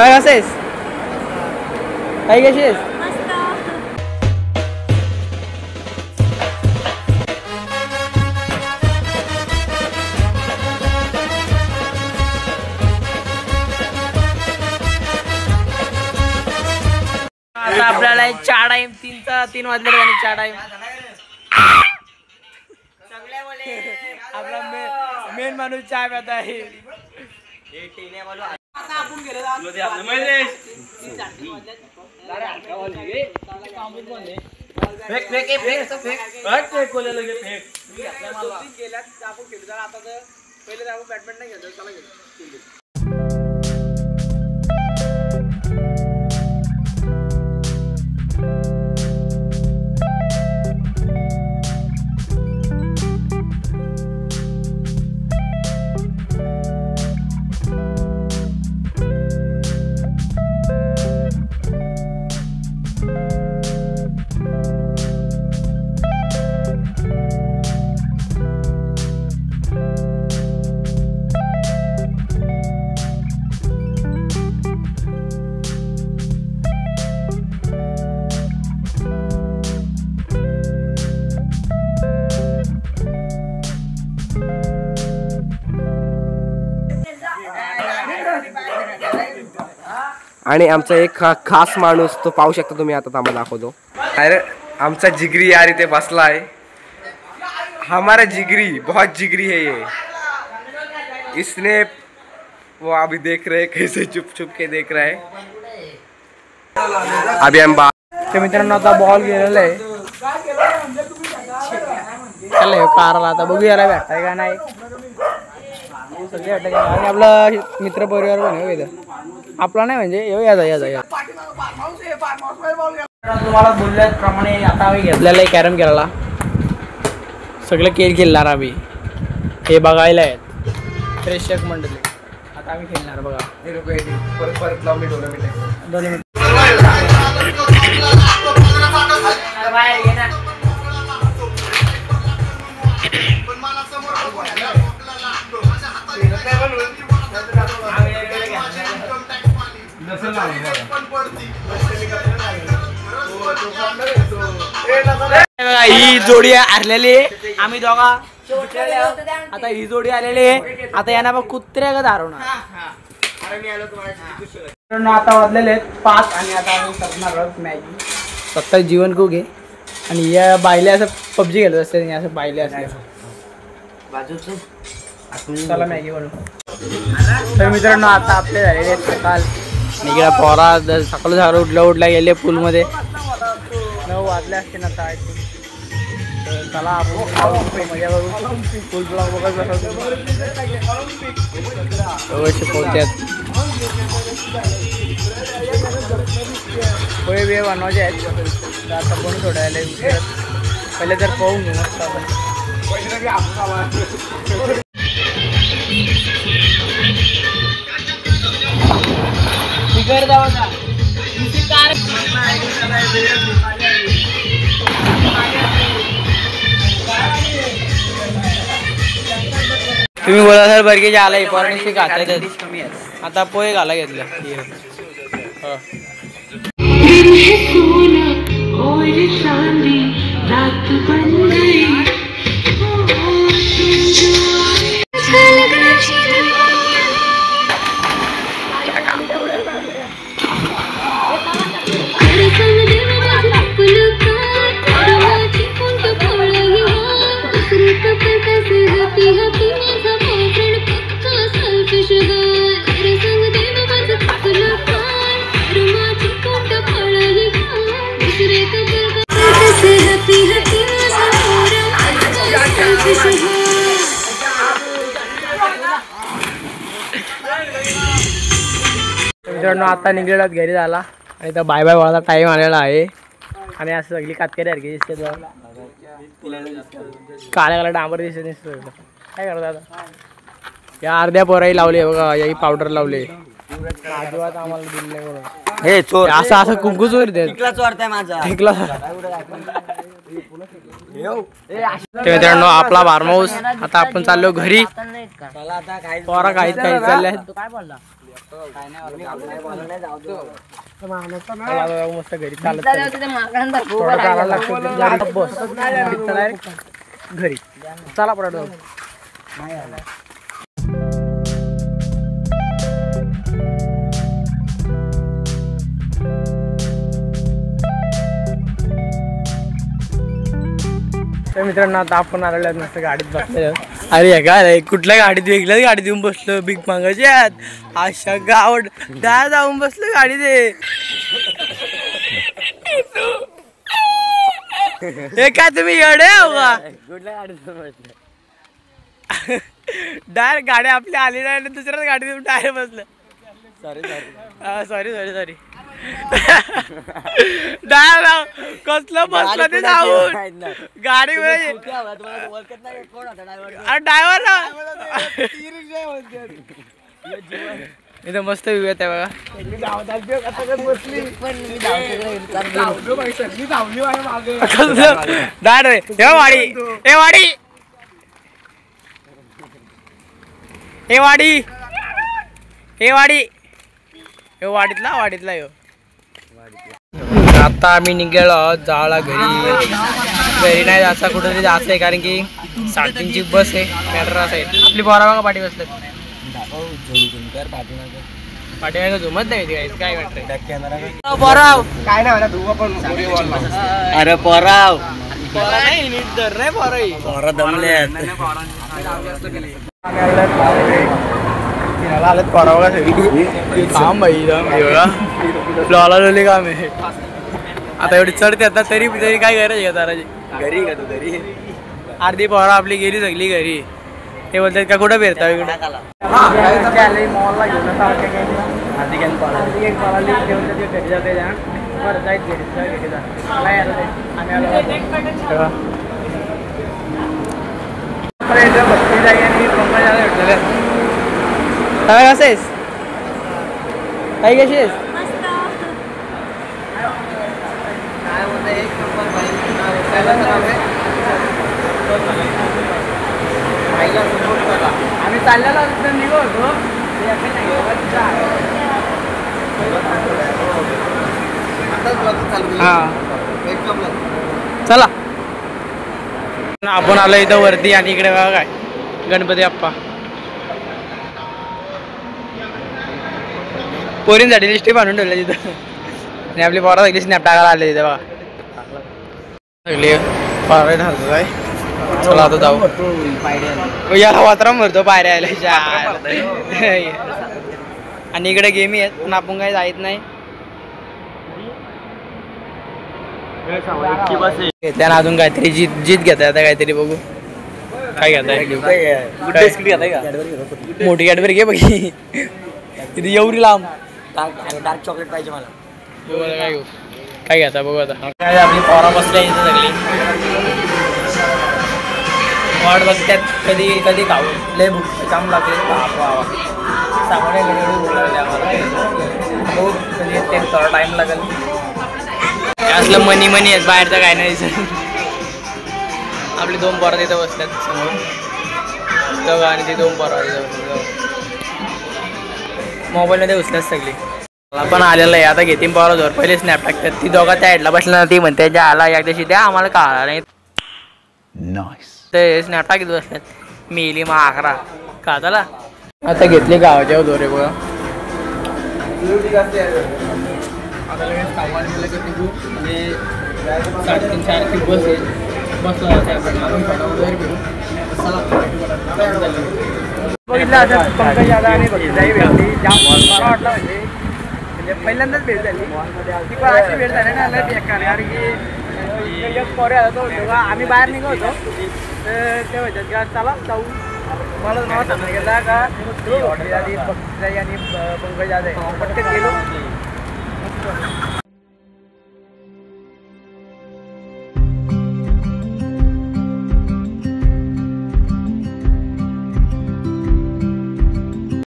कसे आहेस? काही कशी आहेस? आता आपल्याला 4 टाइम 3 वाजले आणि 4 टाइम आपला मेन माणूस चाय पित आहे. आणि आमचा एक खास माणूस तो पाहू शकता तुम्ही आता आम्हाला दाखवतो. अरे आमचा जिगरी यार इथे बसला आहे. हमारा जिगरी बहुत जिगरी है ये. इसने वो अभी देख रहे कैसे चुप चुप के देख रहा है. अभी हम मित्रांनो आता बॉल गेलेला आहे. चला कारला आता बघू याला भेटताय का नाही. सगळे भेटताय आणि आपला मित्र परिवार पण आहे इथं. आपला नाही म्हणजे या तुम्हाला बोलल्याप्रमाणे आता आम्ही घेतलेला आहे कॅरम खेळायला. सगळं खेळ खेळणार आम्ही. हे बघायला आहेत प्रेक्षक मंडळी. आता आम्ही खेळणार बघा. परत लावून 2 मिनिट. ही जोडी हरलेली आम्ही दोघा. आता ही जोडी आलेली आहे. आता यांना बघ कुत्र्या का धारवणार. आता वाजलेले आहेत 5 आणि आता आम्ही करणार आहोत मॅगी. स्वतः जीवन खूप घे आणि या बायले असं पबजी खेळत असते असं बायले असते. चला मॅगी बनवू. तर मित्रांनो आता आपले झालेले सकाळ निघा पोरा सकाळी झालं उठल्या गेले पूलमध्ये. 9 वाजले असते ना आता. चला आपण मजा करू. फुल ब्लॉग बघत बसवतो. पोहत्यात पोहे बिहे बनवायचे आहेत. तर आता कोण सोडायला पहिले तर पाहून घेऊ मस्त आपण. तुम्ही बोला सर बर्गेज आला पौर्णिशी खात आता पोहे घाला घेतलं. आता निघलेला घरी झाला आणि तर बाय बाय बोलायचा टाइम आलेला आहे. आणि असं सगळी कातकरी सारखी दिसते. काळ्या काळ्या डांबर दिसत काय करतात आता. या अर्ध्या पोराही लावले बघा. याही पावडर लावले. अजिबात आम्हाला दिलं नाही म्हणून. हे चोर असं कुंकूच वर ठेकला चोरताय माझा. ठेकला मित्रांनो आपला फार्म हाऊस. आता आपण चाललो घरी. पोरा काहीच चाललंय. मस्त घरी चालत घरी चला पडा. तर मित्रांनो आता आपण आलेलो मस्त गाडीत बसलेलो. अरे काय कुठल्या गाडीत वेगळ्याच गाडीत येऊन बसलो. बिग मांगाच्यात अशा गाव जाऊन बसलो गाडीत. हे काय तुम्ही येडे हो का? कुठल्या गाडीत बसलो? डायरेक्ट गाडी आपली आली नाही आणि दुसऱ्याच गाडीत येऊन डायरेक्ट बसलं. सॉरी सॉरी कसलं बसलं ते जाऊन गाडी ड्रायव्हर इथं मस्त व्ह्यू आहे बघा. वाडीतला यो. आता आम्ही निघालो जाळा घरी नाही जायचं कुठेतरी जायचं आहे कारण की 3:30ची बस आहे. मॅट्रास आहे. आपली बोरा बघा पाठी बसले. पाठी झुमत नाही काय वाटतंय. पोराव काय नाही अरे पोराव पोरा नाही नीट धर नाही पोरा दमले काम भाई काम आहे. आता एवढी चढते आता तरी काय करायचं ताराची घरी का तू घरी. अर्धी पोरा आपली गेली सगळी घरी. ते बोलतात का कुठं फिरता इकडे मॉलला घेऊन घरी जाते बरं जायच घरी भक्ती जागी भेटलेले. काय कसे आहेस? काही कशी आहेस? आम्ही चाललेलो निघो होतो चला. आपण आलो इथं वरती आणि इकडे बघा काय गणपती बाप्पा. पोरींसाठी लिस्टी बांधून ठेवल्या तिथं आणि आपली पोरा सगळी स्नॅप टाकायला आले तिथे बघा. सगळी पायऱ्या घालतो काय. चला आता जाऊ. याला वात्राम भरतो पायऱ्या आल्या. आणि इकडे गेमी आहेत पण आपण काही जायत नाही. त्याला अजून काहीतरी जीत घेताय आता काहीतरी बघू काय घेताय. मोठी कॅडबरी घे बघी. तिथे एवढी लांब डार्क चॉकलेट पाहिजे मला. काय घेता बघू आता. काय आपली पोरा बसल्या इथं सगळी वाट बघतात कधी कधी खाऊ. लय भूक काम लागले सांगून भूक लागली आम्हाला. हो कधी ते थोडा टाईम लागेल. असलं मनी आहेत बाहेरचं काय नाही. आपली 2 पोरं तिथं बसतात समोर दोघं आणि ती 2 पोरं तिथं मोबाईलमध्ये बसतात सगळी. मला पण आलेलं आहे आता घेतीन पोरं जोर पहिले स्नॅप टाकतात. ती दोघं त्या साईडला बसल्या ना ती म्हणते ज्या आला एकदाशी द्या आम्हाला कळाला नाही. ते स्नॅप टाकीत बसतात. मेली मग 11 का झाला. आता घेतली गावाच्या दोरे बघा. आता लगेच सामान गेलं की तू म्हणजे 3:30-4ची बस आहे. बसला बघितलं आता पंकज दादा आणि भक्तीदाई भेटली. जाम बरं वाटलं म्हणजे पहिल्यांदाच भेट झाली. ती पण अशी भेट झाली ना लय बेकार कारण की एक पोरे आला तो आम्ही बाहेर निघत होतो तर ते म्हणतात का चला जाऊ. मला नाव सांगितलं का ऑर्डर आली भक्तीदाई आणि पंकज दादा पटकन गेलो.